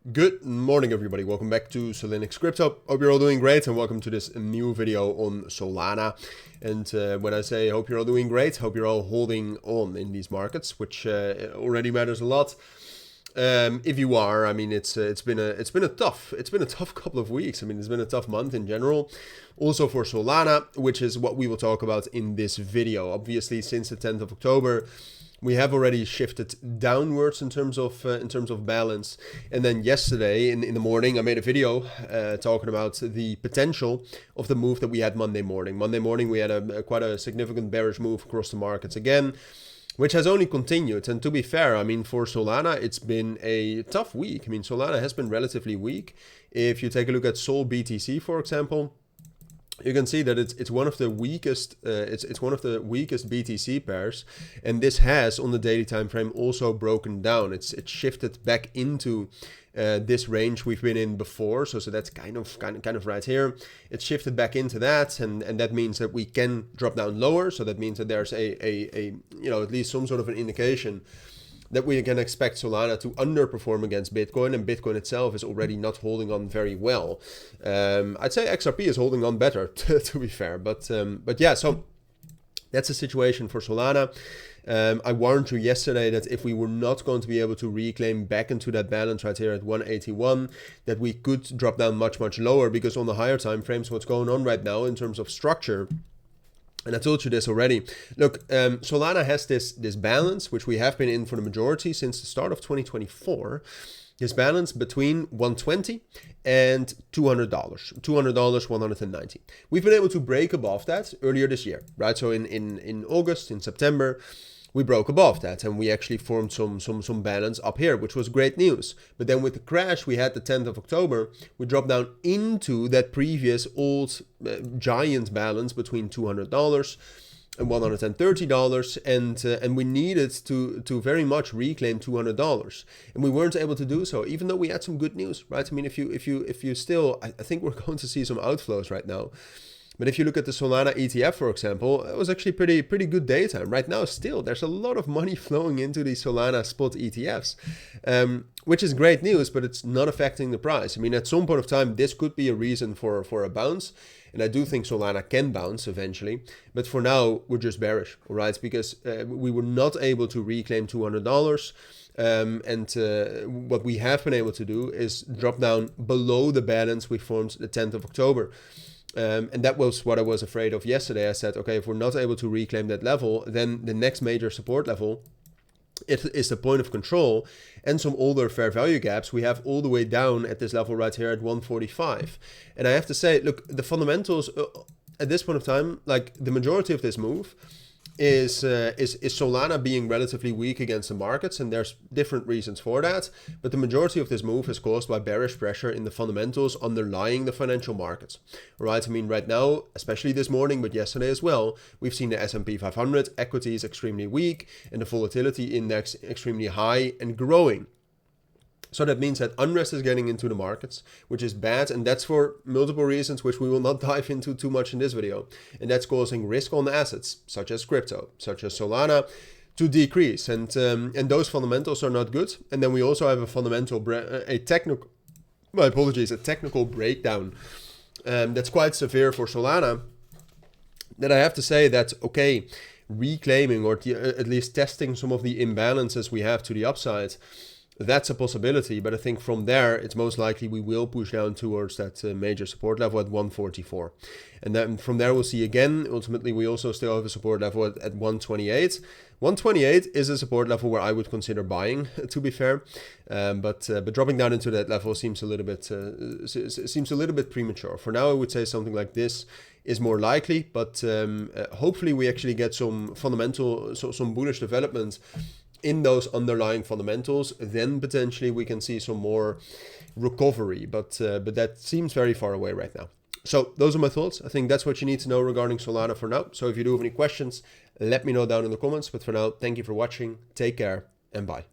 Good morning, everybody. Welcome back to cilinixfxcapital. Hope you're all doing great, and welcome to this new video on Solana. And when I say hope you're all doing great, hope you're all holding on in these markets, which already matters a lot. If you are, I mean, it's been a tough couple of weeks. I mean, it's been a tough month in general. Also for Solana, which is what we will talk about in this video. Obviously, since the 10th of October. We have already shifted downwards in terms of balance, and then yesterday in the morning I made a video talking about the potential of the move that we had Monday morning. Monday morning we had quite a significant bearish move across the markets again, which has only continued. And to be fair, I mean, for Solana, it's been a tough week. I mean, Solana has been relatively weak. If you take a look at Sol BTC, for example, you can see that it's one of the weakest it's one of the weakest BTC pairs, and this has on the daily time frame also broken down. It's shifted back into this range we've been in before, so that's kind of right here. It's shifted back into that, and that means that we can drop down lower. So that means that there's a at least some sort of an indication that we can expect Solana to underperform against Bitcoin, and Bitcoin itself is already not holding on very well. I'd say XRP is holding on better, to be fair, but yeah, so that's the situation for Solana. I warned you yesterday that if we were not going to be able to reclaim back into that balance right here at 181, that we could drop down much lower, because on the higher time frames, what's going on right now in terms of structure, and I told you this already. Look, Solana has this balance, which we have been in for the majority since the start of 2024. This balance between 120 and $200, $200, 190. We've been able to break above that earlier this year, right? So in August, in September, we broke above that, and we actually formed some balance up here, which was great news. But then with the crash we had the 10th of October, we dropped down into that previous old giant balance between $200 and $130, and we needed to very much reclaim $200, and we weren't able to do so, even though we had some good news, right? I mean, if you still, I think we're going to see some outflows right now. But if you look at the Solana ETF, for example, it was actually pretty good data. Right now, still, there's a lot of money flowing into the Solana spot ETFs, which is great news, but it's not affecting the price. I mean, at some point of time, this could be a reason for a bounce. And I do think Solana can bounce eventually. But for now, we're just bearish, all right? Because we were not able to reclaim $200. What we have been able to do is drop down below the balance we formed the 10th of October. And that was what I was afraid of yesterday. I said, okay, if we're not able to reclaim that level, then the next major support level, it is the point of control, and some older fair value gaps we have all the way down at this level right here at 145. And I have to say, look, the fundamentals at this point of time, like the majority of this move is Solana being relatively weak against the markets, and there's different reasons for that, but the majority of this move is caused by bearish pressure in the fundamentals underlying the financial markets. Right? I mean, right now, especially this morning, but yesterday as well, we've seen the S&P 500 equities extremely weak and the volatility index extremely high and growing. So that means that unrest is getting into the markets, which is bad, and that's for multiple reasons, which we will not dive into too much in this video. And that's causing risk on assets, such as crypto, such as Solana, to decrease. And those fundamentals are not good. And then we also have a technical breakdown that's quite severe for Solana. That I have to say that, okay, reclaiming or at least testing some of the imbalances we have to the upside, that's a possibility, but I think from there, it's most likely we will push down towards that major support level at 144. And then from there, we'll see again. Ultimately, we also still have a support level at 128. 128 is a support level where I would consider buying, to be fair. But dropping down into that level seems a little bit premature. For now, I would say something like this is more likely, but hopefully we actually get some some bullish development in those underlying fundamentals, then potentially we can see some more recovery, but that seems very far away right now. So those are my thoughts. I think that's what you need to know regarding Solana for now. So if you do have any questions, let me know down in the comments. But for now, thank you for watching. Take care and bye.